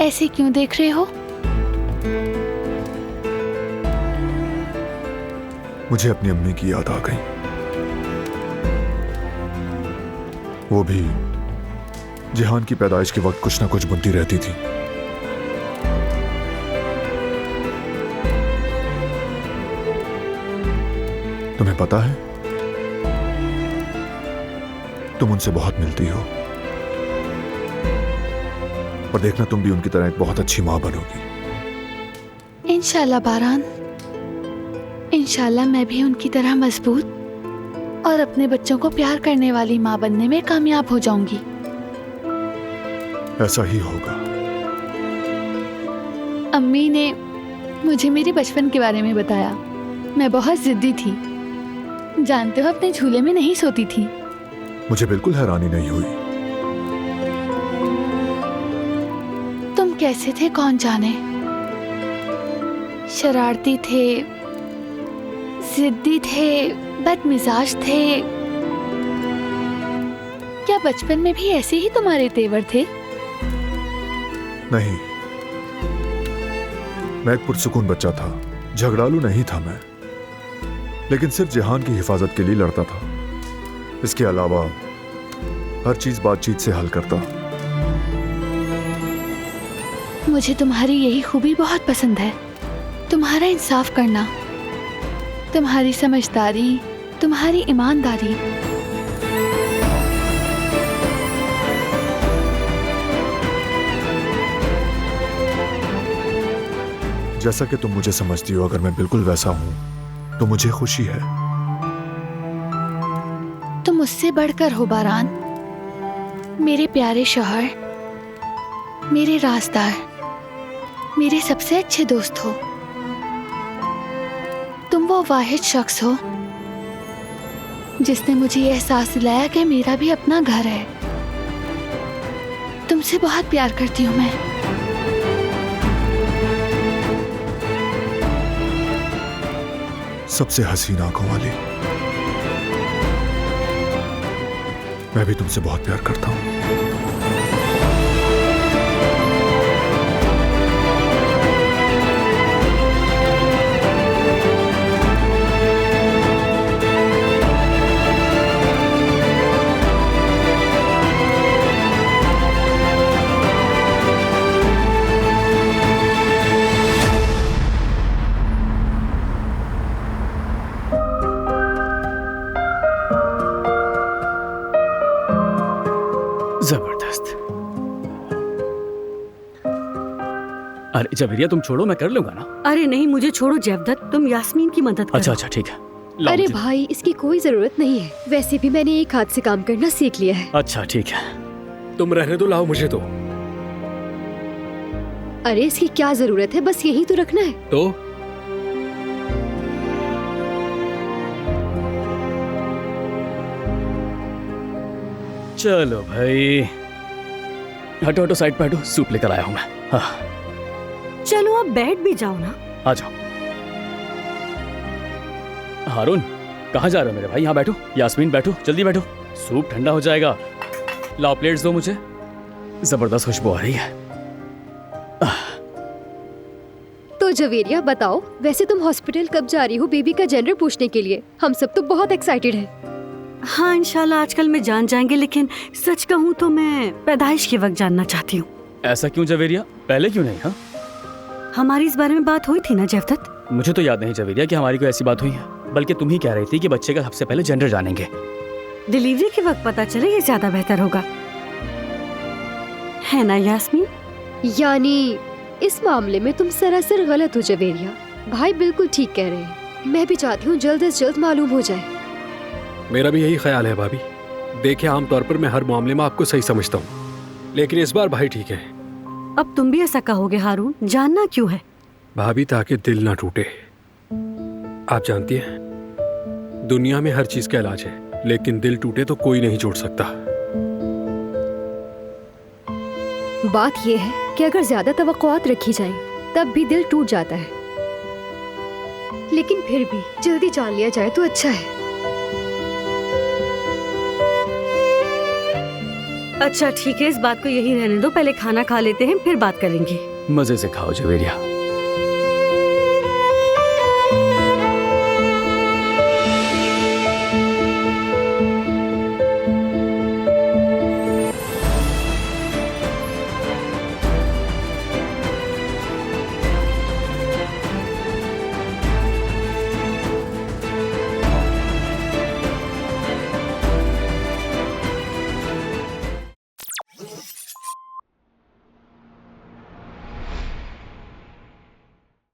ऐसे क्यों देख रहे हो? मुझे अपनी अम्मी की याद आ गई। वो भी जिहान की पैदाइश के वक्त कुछ ना कुछ बुनती रहती थी। तुम्हें पता है, तुम उनसे बहुत मिलती हो और देखना तुम भी उनकी तरह एक बहुत अच्छी मां बनोगी। इंशाल्लाह बारान, इंशाल्लाह मैं भी उनकी तरह मजबूत और अपने बच्चों को प्यार करने वाली माँ बनने में कामयाब हो जाऊंगी। ऐसा ही होगा। अम्मी ने मुझे मेरे बचपन के बारे में बताया। मैं बहुत जिद्दी थी, जानते हो, अपने झूले में नहीं सोती थी। मुझे बिल्कुल हैरानी नहीं हुई। तुम कैसे थे कौन जाने, शरारती थे, जिद्दी थे, बदमिजाज थे। क्या बचपन में भी ऐसे ही तुम्हारे तेवर थे? नहीं, मैं एक पुरसुकून बच्चा था, झगड़ालू नहीं था मैं, लेकिन सिर्फ जिहान की हिफाजत के लिए लड़ता था। इसके अलावा हर चीज बातचीत से हल करता। मुझे तुम्हारी यही खूबी बहुत पसंद है, तुम्हारा इंसाफ करना, तुम्हारी समझदारी, तुम्हारी ईमानदारी। जैसा कि तुम मुझे समझती हो, अगर मैं बिल्कुल वैसा हूं तो मुझे खुशी है। तुम मुझसे बढ़कर हो बारान, मेरे प्यारे शौहर, मेरे राज़दार, मेरे सबसे अच्छे दोस्त हो। तुम वो वाहिद शख्स हो जिसने मुझे ये एहसास दिलाया कि मेरा भी अपना घर है। तुमसे बहुत प्यार करती हूँ मैं। सबसे हसीन आंखों वाली, मैं भी तुमसे बहुत प्यार करता हूं। जबरदस्त। अरे जवेरिया, तुम छोड़ो, मैं कर लूंगा ना। अरे नहीं, मुझे छोड़ो जेवदत, तुम यास्मीन की मदद करो। अच्छा अच्छा ठीक है। लाओ अरे मुझे। भाई, इसकी कोई जरूरत नहीं है। वैसे भी मैंने एक हाथ से काम करना सीख लिया है। अच्छा ठीक है। तुम रहने दो, लाओ मुझे दो। अरे इसकी क्या जरूरत है, बस यही तो रखना है। तो चलो भाई, हटो हटो, साइड पे हटो, सूप लेकर आया हूं मैं। हाँ, चलो अब बैठ भी जाओ ना। आ जाओ। हारून, कहाँ जा रहे हो मेरे भाई? यहाँ बैठो। यास्मीन बैठो, जल्दी बैठो, सूप ठंडा हो जाएगा। लाओ प्लेट्स दो मुझे। जबरदस्त खुशबू आ रही है। तो जवेरिया बताओ, वैसे तुम हॉस्पिटल कब जा रही हो बेबी का जेंडर पूछने के लिए? हम सब तो बहुत एक्साइटेड हैं। हाँ इंशाल्लाह आजकल में जान जाएंगे, लेकिन सच कहूँ तो मैं पैदाइश के वक्त जानना चाहती हूँ। ऐसा क्यों जवेरिया, पहले क्यों नहीं? हाँ, हमारी इस बारे में बात हुई थी ना जेवदत? मुझे तो याद नहीं जवेरिया कि हमारी कोई ऐसी बात हुई है, बल्कि तुम ही कह रही थी कि बच्चे का सबसे पहले जेंडर जानेंगे। डिलीवरी के वक्त पता चले ये ज्यादा बेहतर होगा, है ना यास्मीन? यानी इस मामले में तुम सरासर गलत हो जवेरिया। भाई बिल्कुल ठीक कह रहे हैं। मैं भी चाहती हूँ जल्द से जल्द मालूम हो जाए। मेरा भी यही ख्याल है भाभी। देखिए, आमतौर पर मैं हर मामले में आपको सही समझता हूँ, लेकिन इस बार भाई ठीक है। अब तुम भी ऐसा कहोगे हारून? जानना क्यों है? भाभी, ताकि दिल ना टूटे। आप जानती हैं, दुनिया में हर चीज का इलाज है, लेकिन दिल टूटे तो कोई नहीं जोड़ सकता। बात यह है कि अगर ज्यादा तवक्कुआत रखी जाएं, तब भी दिल टूट जाता है, लेकिन फिर भी जल्दी जान लिया जाए तो अच्छा है। अच्छा ठीक है, इस बात को यही रहने दो, पहले खाना खा लेते हैं फिर बात करेंगे। मजे से खाओ जवेरिया।